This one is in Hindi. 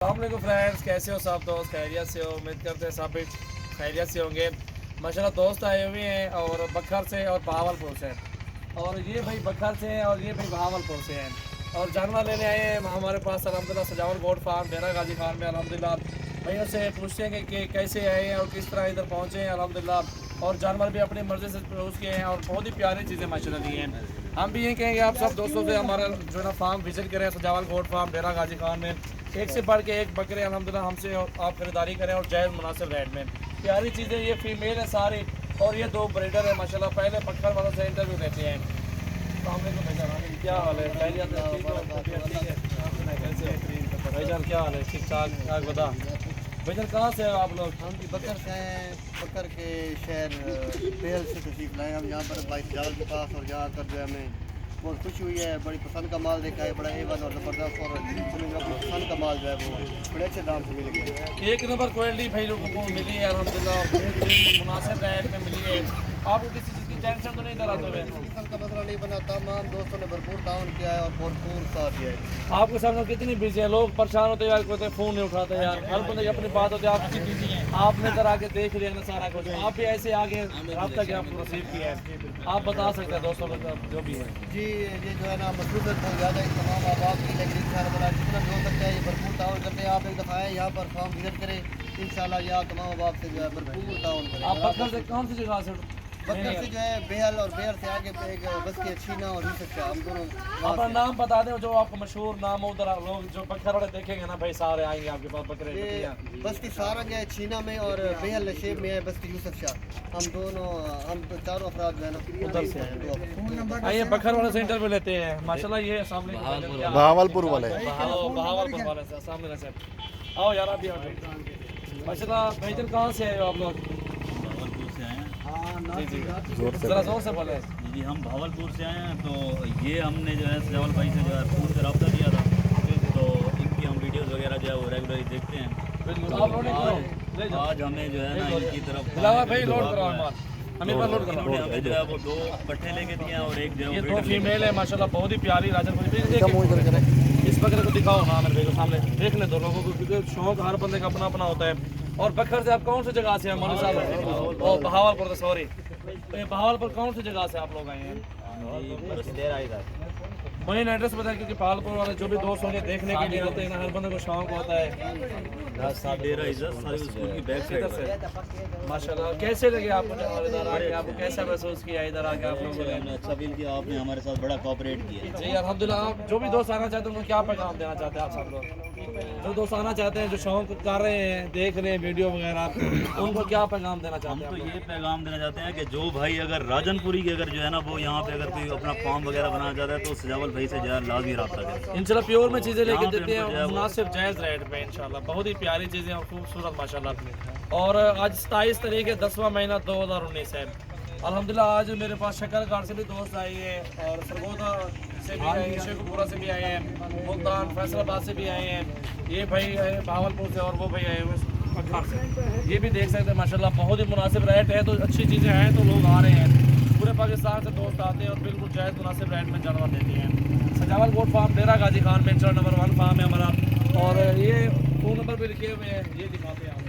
अस्सलाम फ्रेंड्स, कैसे हो सब दोस्त? खैरियत से हो? उम्मीद करते हैं सब भी खैरियत से होंगे। माशाल्लाह दोस्त आए हुए हैं और बखर से और बहावलपुर से, और ये भाई बखर से हैं और ये भाई बहावलपुर से हैं और जानवर लेने आए हैं हमारे पास अल्हम्दुलिल्लाह सजावल गोट फार्म डेरा गाजी खान में। अल्हम्दुलिल्लाह भैया से पूछते हैं कि कैसे आए हैं और किस तरह इधर पहुँचे हैं अल्हम्दुलिल्लाह। और जानवर भी अपनी मर्ज़ी से पहुँच गए हैं और बहुत ही प्यारी चीज़ें माशाल्लाह दी हैं। हम भी ये कहेंगे आप सब दोस्तों से हमारा जो है ना फार्म विजिट करें, सजावल गोट फार्म डेरा गाजी खान में। एक से बढ़ के एक बकरे अल्हम्दुलिल्लाह हमसे और आप खरीदारी करें और जायज़ मुनासिब रेट में। प्यारी चीज़ें, ये फीमेल है सारी और ये दो ब्रीडर है माशाल्लाह। पहले पक्कर वालों से इंटरव्यू लेते हैं। क्या हाल है खैरियत है? ठीक हो? ठीक है भाईजान, क्या हाल है? ठीक ठाक बता भाईजान, कहाँ से हो आप लोग? हम भी बकर से हैं, बकर के शहर बेहल से तशरीफ लाए हम यहाँ पर भाई जाल के पास। और यहाँ कर जो है हमें बहुत खुशी हुई है, बड़ी पसंद का माल देखा है, बड़ा A1 और ज़बरदस्त। और पसंद का माल जो है वो बड़े अच्छे दाम से मिलेगी। एक नंबर क्वालिटी भाई लोगों को मिली है अल्हम्दुलिल्लाह, मुनासिब रेट में मिली है। आपको किसी चीज़ की टेंशन तो नहीं कराते हुए? टेंशन का मसला नहीं बना, तमाम दोस्तों ने भरपूर ताउन किया है और भरपूर साथ दिया है। आपके सामने कितनी बिजी है, लोग परेशान होते हैं यार, कहते हैं फ़ोन नहीं उठाते यार। हर बंदे की अपनी बात होती है, आप कितनी बिजी हैं। आपने इधर आके देख लिया ना सारा कुछ, आप भी ऐसे आगे रब्ता किया, आपको रिसीव किया है। आप बता सकते हैं दोस्तों को जो भी है जी। ये जो है ना मसरूफियत बहुत ज़्यादा है तमाम आबाद की, लेकिन इंशाल्लाह जितना भी हो सकता है ये भरपूर ताउन करते हैं। आप एक दफ़ा आए यहाँ पर फार्म विजिट करें, इंशाल्लाह यहाँ तमाम आबाद से जो है भरपूर ताउन करें। आप बकर से कौन सी जगह से? बकर से जो है बेहल और बेहल से आगे पे एक बस के छीना और यूसुफ शाह, हम दोनों वहाँ अपना से। नाम बता दें जो आपको मशहूर नाम हो, उधर लोग जो बकर वाले देखेंगे ना भाई सारे आएंगे आपके पास बकरे ये बकरियाँ। बस की सारंग है छीना में और बेहल नशेब में है बस की यूसुफ शाह। हम दोनों हम तो चारों अफराद जो है ना उधर से हैं। आइए बकर वाले से इंटरव्यू लेते हैं माशाल्लाह। ये सामने बहावलपुर वाले बहावलपुर वाले से सामने से आओ यार, आप भी आओ माशाल्लाह। भाईजान कहाँ से आए हो आप लोग? भावलपुर से आए हैं। जी जी ज़रा जोर से बोले। जी हम भावलपुर से आए हैं। तो ये हमने जो है सजावल भाई से जो है फ़ोन से रब्ता किया था, तो इनकी हम वीडियोज़ वगैरह जो है वो रेगुलरली देखते हैं। तो आज हमें जो है ना इनकी तरफ भाई लोड कराओ माल, हमें पर लोड कराओ। इन्होंने हमें जो है वो 2 पट्टे लेके दिए हैं और एक जो है ये वो दो breeder फीमेल है माशाल्लाह, बहुत ही प्यारी राजन। इस बकरे को दिखाओ ना मेरे को सामने, देखने दो लोगों को, क्योंकि शौक हर बंदे का अपना अपना होता है। और बखर से आप कौन सी जगह से हैं मौलवी साहब? ओ बहावलपुर, सॉरी। तो बहावलपुर कौन सी जगह से आप लोग आए हैं? वही एड्रेस बताएं, क्योंकि बहावलपुर वाले जो भी दोस्त होंगे देखने के लिए आते हैं ना, हर बंदे को शौक होता है। डेरा इज्जत सारी स्कूल की बैक साइड पर। माशाल्लाह, कैसे लगे आपको जब इधर आके? आपको कैसा महसूस किया इधर आके आप लोगों ने? हमने अच्छा फील किया, आपने हमारे साथ बड़ा कोऑपरेट किया। जी अल्हम्दुलिल्लाह। आप जो भी दोस्त आना चाहते हैं उनको क्या पैगाम देना चाहते हैं आप सब लोग? जो दोस्त आना चाहते हैं, जो शौक कर रहे हैं, देख रहे हैं वीडियो वगैरह, उनको क्या पैगाम देना हम चाहते तो हैं? ये पैगाम देना चाहते हैं कि जो भाई अगर राजनपुरी के अगर जो है ना वो यहाँ पे अगर कोई अपना फार्म वगैरह बनाना चाहता है तो सजावल भाई से जो है लाजमी रब्ता करें। इंशाल्लाह प्योर में चीज़ें लेके यहाँ पे देते हमको जो है हैं वो- मुनासिब जायज़ रेट में इंशाल्लाह। बहुत ही प्यारी चीज़ें और खूबसूरत माशाल्लाह। और आज 27 तारीख है, 10वां महीना 2019 है अल्हम्दुलिल्लाह। आज मेरे पास शक्करगढ़ से भी दोस्त आए हैं और सरगोदा से भी आए हैं, शेखपुरा से भी आए हैं, मुल्तान फैसलाबाद से भी आए हैं। ये भाई आए बहावलपुर से और वो भाई आए हुए पठार से। ये भी देख सकते हैं माशाल्लाह, बहुत ही मुनासिब रेट है। तो अच्छी चीज़ें हैं तो लोग आ रहे हैं, पूरे पाकिस्तान से दोस्त आते हैं और बिल्कुल जायज़ मुनासिब रेट में जानवर देते हैं। सजावल गोट फार्म डेरा गाजी खान में नंबर 1 फार्म है हमारा। और ये फ़ोन नंबर भी लिखे हुए हैं, ये दिखाते हैं आपको।